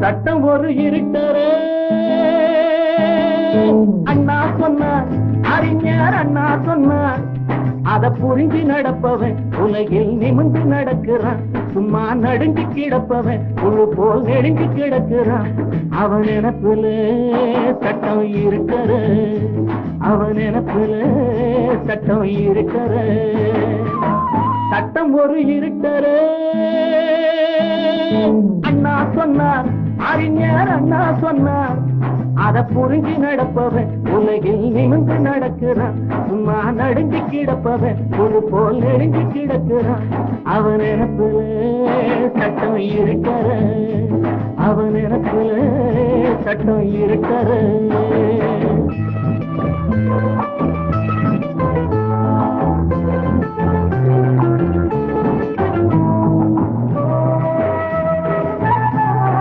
சட்டம் ஒரு இருட்டரே அண்ணா சொன்னார், அறிஞர் அண்ணா சொன்னார். அத புரிஞ்சு நடப்பவன் உலகில் நிமிர்ந்து நடக்கிறான். சும்மா நடுங்கி கிடப்பவன் புழு போல் நெடுங்கி கிடக்கிறான். அவன் நினப்புல சட்டம் இருக்கிற, அவன் நினப்புல சட்டம் இருக்கிற. சட்டம் ஒரு இருட்டரே அண்ணா சொன்னார், அறிஞர் அண்ணா சொன்னார். அத புரிஞ்சு நடப்பவன் உலகில் நிமிர்ந்து நடக்கிறான். சும்மா நடுங்கி கிடப்பவன் ஒரு போல் நெடுங்கி கிடக்கிறான். அவன் நினப்புல சட்டம் இருக்கிற, அவன் நினப்புல சட்டம் இருக்கிற.